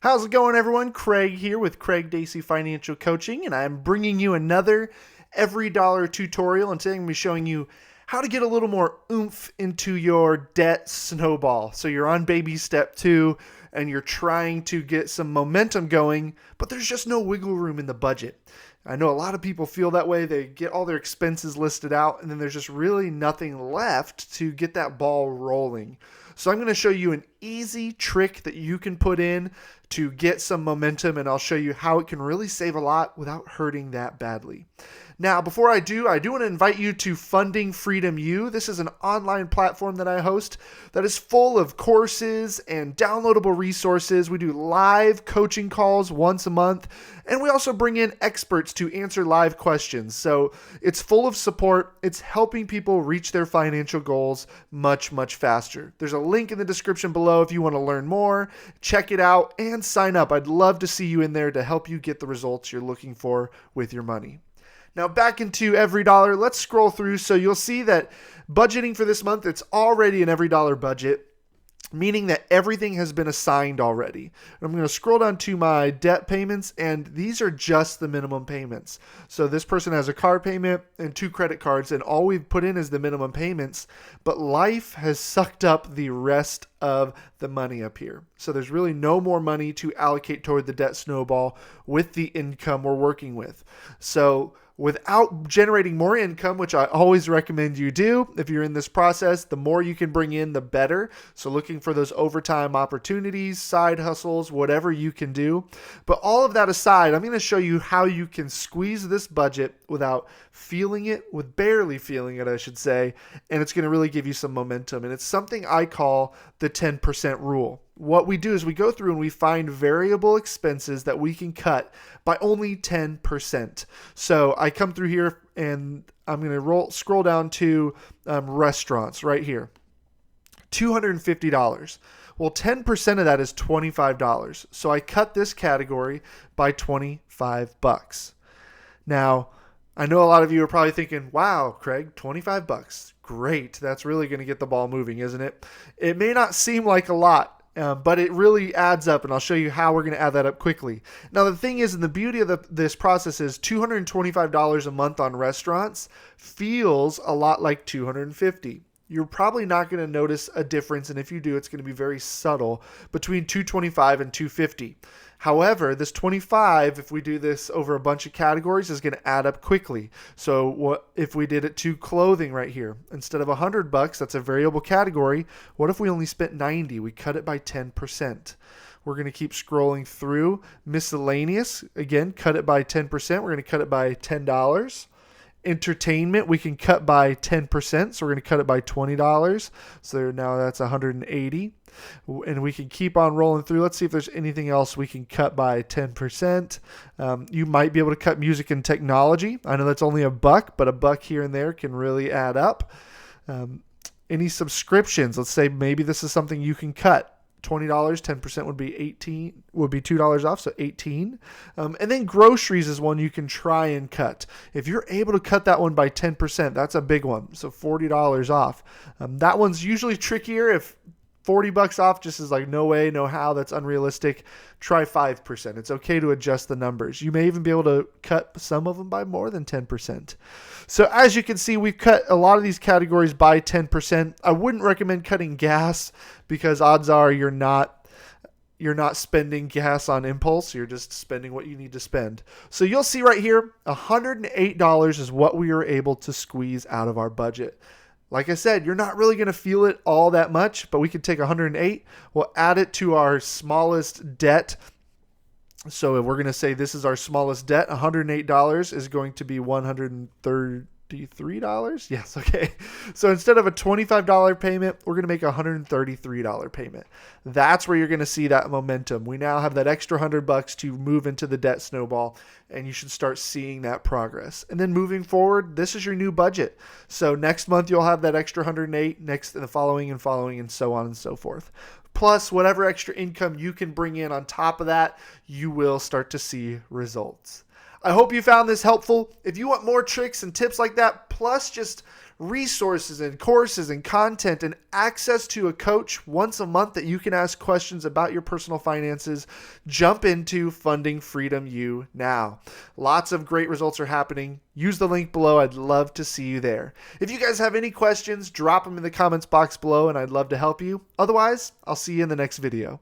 How's it going, everyone? Craig here with Craig Dacey Financial Coaching, and I'm bringing you another EveryDollar tutorial. And today I'm going to be showing you how to get a little more oomph into your debt snowball. So you're on baby step 2 and you're trying to get some momentum going, but there's just no wiggle room in the budget. I know a lot of people feel that way. They get all their expenses listed out, and then there's just really nothing left to get that ball rolling. So I'm going to show you an easy trick that you can put in to get some momentum, and I'll show you how it can really save a lot without hurting that badly. Now, before I do want to invite you to Funding Freedom U. This is an online platform that I host that is full of courses and downloadable resources. We do live coaching calls once a month, and we also bring in experts to answer live questions. So it's full of support. It's helping people reach their financial goals much, much faster. There's a link in the description below if you want to learn more. Check it out and sign up. I'd love to see you in there to help you get the results you're looking for with your money. Now back into EveryDollar, let's scroll through. So you'll see that budgeting for this month, it's already an EveryDollar budget, meaning that everything has been assigned already. I'm going to scroll down to my debt payments, and these are just the minimum payments. So this person has a car payment and 2 credit cards, and all we've put in is the minimum payments, but life has sucked up the rest of the money up here. So there's really no more money to allocate toward the debt snowball with the income we're working with. So without generating more income, which I always recommend you do if you're in this process, the more you can bring in, the better. So looking for those overtime opportunities, side hustles, whatever you can do. But all of that aside, I'm going to show you how you can squeeze this budget without feeling it, with barely feeling it, I should say, and it's going to really give you some momentum. And it's something I call the 10% rule. What we do is we go through and we find variable expenses that we can cut by only 10%. So I come through here and I'm going to scroll down to restaurants right here. $250. Well, 10% of that is $25. So I cut this category by $25. Now, I know a lot of you are probably thinking, wow, Craig, $25. Great. That's really going to get the ball moving, isn't it? It may not seem like a lot, but it really adds up, and I'll show you how we're going to add that up quickly. Now, the thing is, and the beauty of this process is $225 a month on restaurants feels a lot like $250. You're probably not going to notice a difference, and if you do, it's going to be very subtle between $225 and $250. However, this 25, if we do this over a bunch of categories, is going to add up quickly. So what if we did it to clothing right here? Instead of $100, that's a variable category. What if we only spent 90? We cut it by 10%. We're going to keep scrolling through. Miscellaneous, again, cut it by 10%. We're going to cut it by $10. Entertainment, we can cut by 10%, so we're going to cut it by $20. So now that's $180. And we can keep on rolling through. Let's see if there's anything else we can cut by 10%. You might be able to cut music and technology. I know that's only $1, but $1 here and there can really add up. Any subscriptions, let's say maybe this is something you can cut. $20, 10% would be $2 off, so $18. And then groceries is one you can try and cut. If you're able to cut that one by 10%, that's a big one. So $40 off. That one's usually trickier. If $40 off just is like no way, no how, that's unrealistic. Try 5%. It's okay to adjust the numbers. You may even be able to cut some of them by more than 10%. So as you can see, we've cut a lot of these categories by 10%. I wouldn't recommend cutting gas because odds are you're not spending gas on impulse. You're just spending what you need to spend. So you'll see right here, $108 is what we are able to squeeze out of our budget. Like I said, you're not really going to feel it all that much, but we could take 108. We'll add it to our smallest debt. So if we're going to say this is our smallest debt, $108 is going to be $133. Yes, okay. So instead of a $25 payment, we're going to make a $133 payment. That's where you're going to see that momentum. We now have that extra $100 to move into the debt snowball, and you should start seeing that progress. And then moving forward, this is your new budget. So next month you'll have that extra 108, next the following, and so on and so forth. Plus whatever extra income you can bring in on top of that, you will start to see results. I hope you found this helpful. If you want more tricks and tips like that, plus just resources and courses and content and access to a coach once a month that you can ask questions about your personal finances, jump into Funding Freedom U now. Lots of great results are happening. Use the link below. I'd love to see you there. If you guys have any questions, drop them in the comments box below and I'd love to help you. Otherwise, I'll see you in the next video.